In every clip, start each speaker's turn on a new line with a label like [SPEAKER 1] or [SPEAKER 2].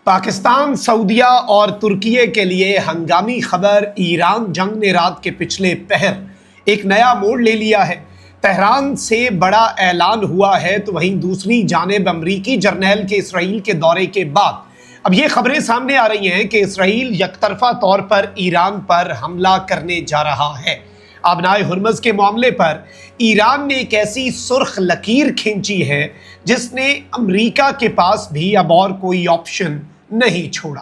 [SPEAKER 1] पाकिस्तान, सऊदीया और तुर्की के लिए हंगामी खबर। ईरान जंग ने रात के पिछले पहर एक नया मोड़ ले लिया है। तेहरान से बड़ा ऐलान हुआ है तो वहीं दूसरी जानिब अमरीकी जर्नैल के इसराइल के दौरे के बाद अब ये खबरें सामने आ रही हैं कि इसराइल यकतरफा तौर पर ईरान पर हमला करने जा रहा है। आबनाए हुर्मुज़ के मामले पर ईरान ने एक ऐसी सुर्ख लकीर खींची है जिसने अमेरिका के पास भी अब और कोई ऑप्शन नहीं छोड़ा।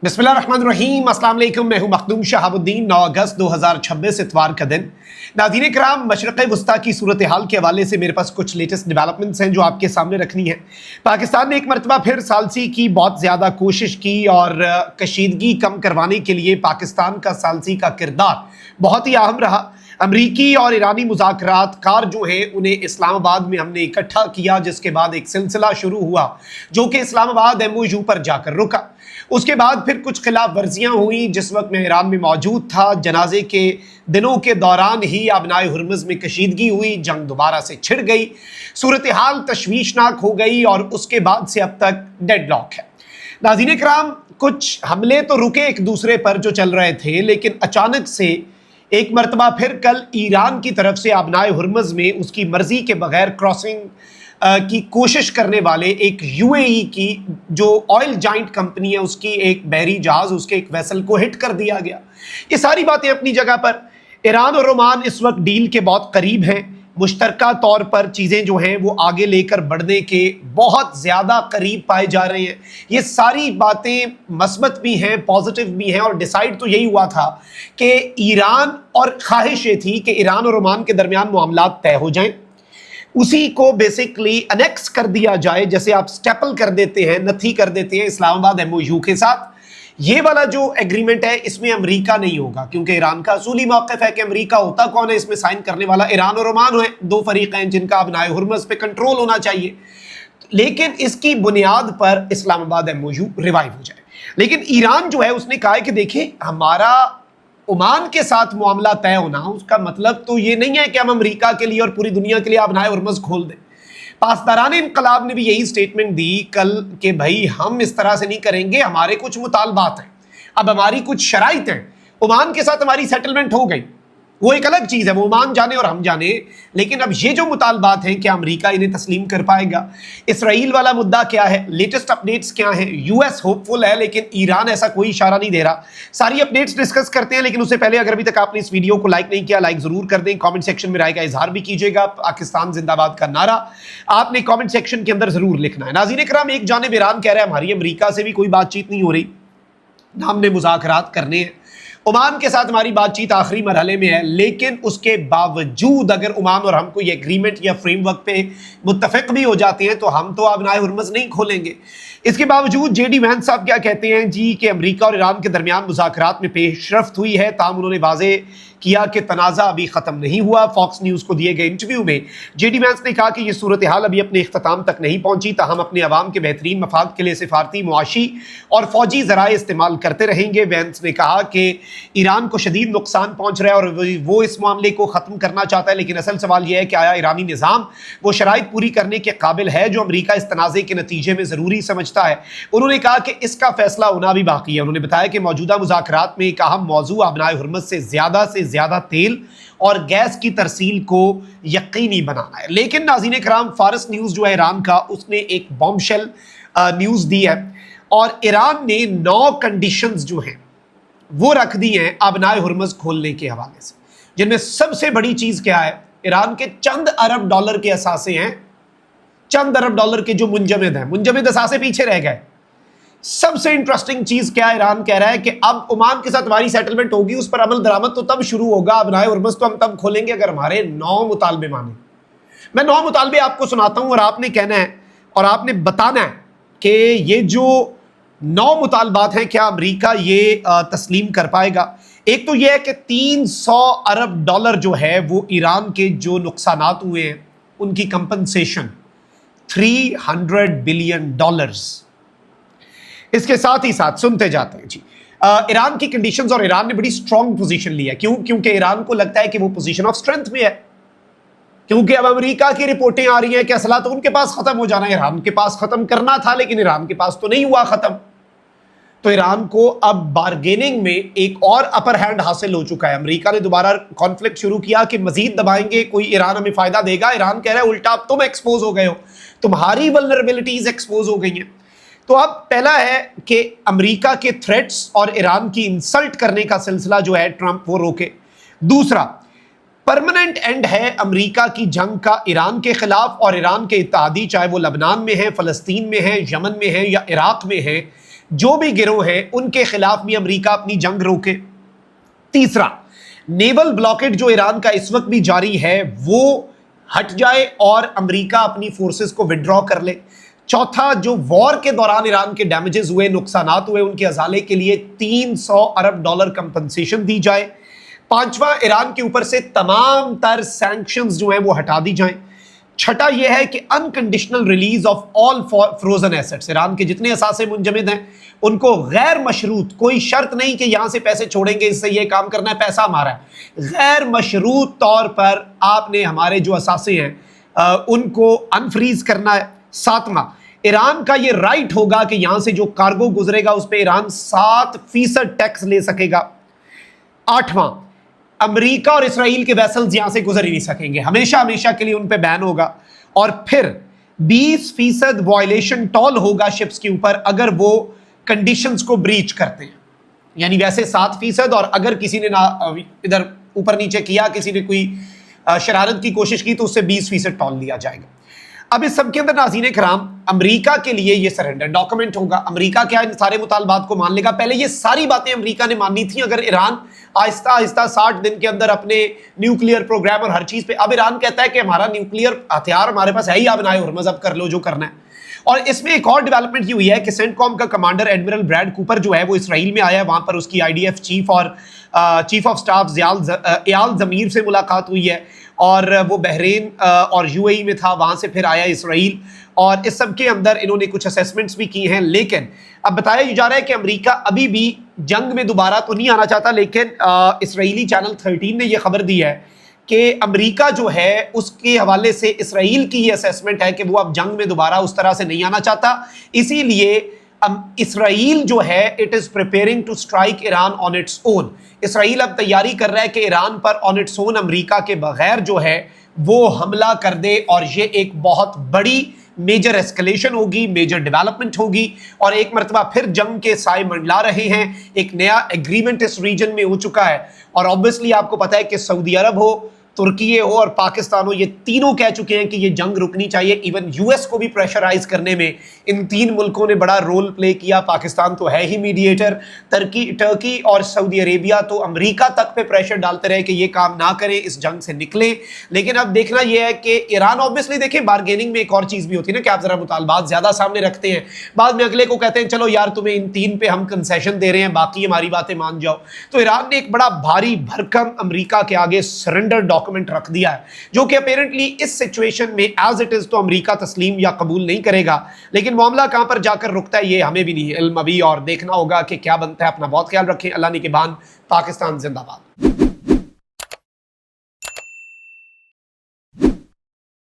[SPEAKER 1] बिस्मिल्लाहिर्रहमानिर्रहीम, अस्सलाम वालेकुम। मैं हूं मखदूम शहाबुद्दीन। 9 अगस्त 2026 इतवार का दिन। नाज़रीन किराम, मशरिक़ वस्ता की सूरत हाल के हवाले से मेरे पास कुछ लेटेस्ट डेवलपमेंट्स हैं जो आपके सामने रखनी है। पाकिस्तान ने एक मरतबा फिर सालसी की बहुत ज़्यादा कोशिश की और कशीदगी कम करवाने के लिए पाकिस्तान का सालसी का किरदार बहुत ही अहम रहा। अमरीकी और ईरानी मुज़ाकरात कार जो हैं उन्हें इस्लामाबाद में हमने इकट्ठा किया, जिसके बाद एक सिलसिला शुरू हुआ जो कि इस्लामाबाद MOU पर जाकर रुका। उसके बाद फिर कुछ खिलाफ वर्जियाँ हुई। जिस वक्त मैं ईरान में मौजूद था, जनाजे के दिनों के दौरान ही आबनाए हुर्मुज़ में कशीदगी हुई, जंग दोबारा से छिड़ गई, सूरत हाल तशवीशनाक हो गई और उसके बाद से अब तक डेडलॉक है। नाज़रीन किराम, कुछ हमले तो रुके एक दूसरे पर जो चल रहे थे, लेकिन अचानक से एक मरतबा फिर कल ईरान की तरफ से आबनाए हुर्मुज़ में उसकी मर्जी के बगैर क्रॉसिंग की कोशिश करने वाले एक UAE की जो ऑयल जाइंट कंपनी है उसकी एक बहरी जहाज, उसके एक वेसल को हिट कर दिया गया। ये सारी बातें अपनी जगह पर। ईरान और ओमान इस वक्त डील के बहुत करीब हैं। मुश्तरका तौर पर चीज़ें जो हैं वो आगे लेकर बढ़ने के बहुत ज़्यादा करीब पाए जा रहे हैं। ये सारी बातें मस्बत भी हैं, पॉजिटिव भी हैं और डिसाइड तो यही हुआ था कि ईरान और ख्वाहिश ये थी कि ईरान और ओमान के दरमियान मामलात तय हो जाएं, उसी को बेसिकली अनेक्स कर दिया जाए, जैसे आप स्टेपल कर देते हैं, नथी कर देते हैं इस्लामाबाद MOU के साथ। ये वाला जो एग्रीमेंट है इसमें अमेरिका नहीं होगा, क्योंकि ईरान का असूली मौक़िफ़ है कि अमेरिका होता कौन है इसमें साइन करने वाला, ईरान और ओमान है, दो फरीक हैं जिनका आबनाए हुर्मुज़ पे कंट्रोल होना चाहिए। लेकिन इसकी बुनियाद पर इस्लामाबाद MOU रिवाइव हो जाए। लेकिन ईरान जो है उसने कहा है कि देखिए, हमारा ओमान के साथ मामला तय होना उसका मतलब तो ये नहीं है कि हम अमेरिका के लिए और पूरी दुनिया के लिए आबनाए हुर्मुज़ खोल दें। पासदारान इनकलाब ने भी यही स्टेटमेंट दी कल कि भाई हम इस तरह से नहीं करेंगे, हमारे कुछ मुतालबात हैं, अब हमारी कुछ शराइत हैं। ओमान के साथ हमारी सेटलमेंट हो गई, वो एक अलग चीज़ है, वो ओमान जाने और हम जाने। लेकिन अब ये जो मुतालबात हैं, क्या अमेरिका इन्हें तस्लीम कर पाएगा? इसराइल वाला मुद्दा क्या है? लेटेस्ट अपडेट्स क्या हैं? US होपफुल है लेकिन ईरान ऐसा कोई इशारा नहीं दे रहा। सारी अपडेट्स डिस्कस करते हैं, लेकिन उससे पहले अगर अभी तक आपने इस वीडियो को लाइक नहीं किया, लाइक ज़रूर कर दें। कॉमेंट सेक्शन में राय का इजहार भी कीजिएगा। पाकिस्तान जिंदाबाद का नारा आपने कॉमेंट सेक्शन के अंदर ज़रूर लिखना है। नाज़रीन इकराम, एक जानिब ईरान कह रहा है हमारी अमेरिका से भी कोई बातचीत नहीं हो रही, हमने मुज़ाकरात करने हैं। ओमान के साथ हमारी बातचीत आखिरी मरहले में है, लेकिन उसके बावजूद अगर ओमान और हम कोई एग्रीमेंट या फ्रेमवर्क पे मुत्तफिक भी हो जाते हैं तो हम तो आबनाए हुर्मुज़ नहीं खोलेंगे। इसके बावजूद JD वैंस साहब क्या कहते हैं जी कि अमेरिका और ईरान के दरमियान मुज़ाकरात में पेशरफ्त हुई है, ताहम उन्होंने वाज़े किया कि तनाज़ा अभी ख़त्म नहीं हुआ। फॉक्स न्यूज़ को दिए गए इंटरव्यू में JD वैंस ने कहा कि ये सूरत हाल अभी अपने इख्तिताम तक नहीं पहुंची, ताहम अपने अवाम के बेहतरीन मफाद के लिए सिफारती, मुआशी और फौजी ज़राए इस्तेमाल करते रहेंगे। वैंस ने कहा कि ईरान को शदीद नुकसान पहुँच रहा है और वो इस मामले को ख़त्म करना चाहता है, लेकिन असल सवाल यह है कि आया ईरानी निज़ाम वो शराइत पूरी करने के काबिल है जो अमेरिका इस तनाज़े के नतीजे में ज़रूरी समझता है। उन्होंने कहा कि इसका फैसला होना भी बाकी है। उन्होंने बताया कि मौजूदा मुज़ाकरात में एक अहम मौजू आबनाए हुर्मुज़ से ज़्यादा तेल और गैस की तरसील को यकीनी बनाना है। लेकिन नाज़रीन इकराम, फारस न्यूज़ जो है ईरान का, उसने एक बॉम्बशेल न्यूज़ दी है और ईरान ने 9 कंडीशंस जो हैं वो रख दी हैं आबनाए हुर्मुज़ खोलने के हवाले से, जिनमें सबसे बड़ी चीज़ क्या है? ईरान के चंद अरब डॉलर के असासे हैं, चंद अरब डॉलर के जो मुंजमद हैं, मुंजमद असासे पीछे रह गए। सबसे इंटरेस्टिंग चीज क्या है? ईरान कह रहा है कि अब ओमान के साथ हमारी सेटलमेंट होगी, उस पर अमल दरामद तो तब शुरू होगा, आबनाए हुर्मुज़ तो हम तब खोलेंगे अगर हमारे 9 मुतालबे माने। मैं 9 मुतालबे आपको सुनाता हूं और आपने कहना है और आपने बताना है कि ये जो 9 मुतालबात हैं क्या अमेरिका ये तस्लीम कर पाएगा। एक तो यह है कि 300 अरब डॉलर जो है वो ईरान के जो नुकसानात हुए हैं उनकी कंपनसेशन, $300 बिलियन। इसके साथ ही साथ सुनते जाते हैं जी, ईरान की कंडीशंस, और ईरान ने बड़ी स्ट्रॉन्ग पोजीशन ली है। क्यों? क्योंकि ईरान को लगता है कि वो पोजीशन ऑफ स्ट्रेंथ में है। क्योंकि अब अमेरिका की रिपोर्टें आ रही हैं कि असला तो उनके पास खत्म हो जाना है, ईरान के पास खत्म करना था, लेकिन ईरान के पास तो नहीं हुआ खत्म। तो ईरान को अब बार्गेनिंग में एक और अपर हैंड हासिल हो चुका है। अमेरिका ने दोबारा कॉन्फ्लिक्ट शुरू किया कि मजीद दबाएंगे, कोई ईरान हमें फायदा देगा। ईरान कह रहा है उल्टा, अब तुम एक्सपोज हो गए हो, तुम्हारी वल्नरेबिलिटीज एक्सपोज हो गई हैं। तो अब पहला है कि अमेरिका के थ्रेट्स और ईरान की इंसल्ट करने का सिलसिला जो है ट्रंप वो रोके। दूसरा, परमानेंट एंड है अमेरिका की जंग का ईरान के खिलाफ, और ईरान के इत्तेहादी चाहे वो लबनान में है, फलस्तीन में है, यमन में है या इराक में है, जो भी गिरोह हैं उनके खिलाफ भी अमेरिका अपनी जंग रोके। तीसरा, नेवल ब्लॉकेड जो ईरान का इस वक्त भी जारी है वो हट जाए और अमेरिका अपनी फोर्सेस को विड्रॉ कर ले। चौथा, जो वॉर के दौरान ईरान के डैमेजेस हुए, नुकसानात हुए, उनके अजाले के लिए $300 अरब कंपनसेशन दी जाए। पांचवा, ईरान के ऊपर से तमाम तर सैंक्शंस जो हैं वो हटा दी जाएं। छठा यह है कि unconditional release of all frozen assets, Iran के जितने असासे मुंजमद हैं उनको गैर मशरूत, कोई शर्त नहीं कि यहां से पैसे छोड़ेंगे, इससे ये काम करना है, पैसा हमारा है, गैर मशरूत तौर पर आपने हमारे जो असासे हैं उनको अनफ्रीज करना है। सातवां, ईरान का ये राइट होगा कि यहां से जो कार्गो गुजरेगा उस पर ईरान 7% टैक्स ले सकेगा। आठवां, अमेरिका और इसराइल के वेसल्स यहां से गुजर ही नहीं सकेंगे, हमेशा हमेशा के लिए उन पे बैन होगा। और फिर 20% वायलेशन टॉल होगा शिप्स के ऊपर अगर वो कंडीशंस को ब्रीच करते हैं, यानी वैसे 7%, और अगर किसी ने ना इधर ऊपर नीचे किया, किसी ने कोई शरारत की कोशिश की तो उससे 20% टॉल लिया जाएगा। अब इस सब के अंदर नाज़रीन कराम, अमेरिका के लिए ये सरेंडर डॉक्यूमेंट होगा। अमेरिका क्या इन सारे मुतालबात को मान लेगा? पहले ये सारी बातें अमेरिका ने माननी थी अगर ईरान आहिस्ता आहिस्ता 60 दिन के अंदर अपने न्यूक्लियर प्रोग्राम और हर चीज पे, अब ईरान कहता है कि हमारा न्यूक्लियर हथियार हमारे पास है ही, आप बनाए और मजहब कर लो जो करना है। और इसमें एक और डेवलपमेंट ये हुई है कि सेंटकॉम का कमांडर एडमिरल ब्रैड कूपर जो है वो इसराइल में आया है, वहां पर उसकी IDF चीफ और चीफ ऑफ स्टाफ एयाल ज़मीर से मुलाकात हुई है, और वो बहरीन और UAE में था, वहां से फिर आया इसराइल, और इस सब के अंदर इन्होंने कुछ असेसमेंट्स भी की हैं। लेकिन अब बताया जा रहा है कि अमेरिका अभी भी जंग में दोबारा तो नहीं आना चाहता, लेकिन इसराइली चैनल 13 ने यह खबर दी है कि अमेरिका जो है उसके हवाले से इसराइल की ये असेसमेंट है कि वो अब जंग में दोबारा उस तरह से नहीं आना चाहता, इसीलिए इसराइल जो है it is preparing to strike Iran on its own. Israel अब तैयारी कर रहा है कि ईरान पर ऑन इट्स ओन अमेरिका के बगैर जो है वो हमला कर दे, और ये एक बहुत बड़ी मेजर एस्केलेशन होगी, मेजर डेवलपमेंट होगी, और एक मरतबा फिर जंग के साए मंडला रहे हैं। एक नया एग्रीमेंट इस रीजन में हो चुका है, और ऑब्वियसली आपको पता है कि सऊदी अरब हो, तुर्की हो और पाकिस्तान हो, ये तीनों कह चुके हैं कि ये जंग रुकनी चाहिए। इवन US को भी प्रेशराइज करने में इन तीन मुल्कों ने बड़ा रोल प्ले किया। पाकिस्तान तो है ही मीडिएटर, टर्की और सऊदी अरेबिया तो अमेरिका तक पे प्रेशर डालते रहे कि ये काम ना करें, इस जंग से निकले। लेकिन अब देखना यह है कि ईरान ऑब्वियसली, देखिए बार्गेनिंग में एक और चीज़ भी होती है ना कि आप जरा मुतालबात ज़्यादा सामने रखते हैं, बाद में अगले को कहते हैं चलो यार तुम्हें इन तीन पे हम कंसेशन दे रहे हैं, बाकी हमारी बातें मान जाओ। तो ईरान ने एक बड़ा भारी भरकम अमेरिका के आगे सरेंडर डॉक्यूमेंट रख दिया है, जो कि अपेरेंटली इस सिचुएशन में एज इट इज तो अमेरिका तस्लीम या कबूल नहीं करेगा। लेकिन मामला कहां पर जाकर रुकता है ये हमें भी नहीं इल्म अभी, और देखना होगा कि क्या बनता है। अपना बहुत ख्याल रखें। अल्लाह निगहबान। पाकिस्तान जिंदाबाद।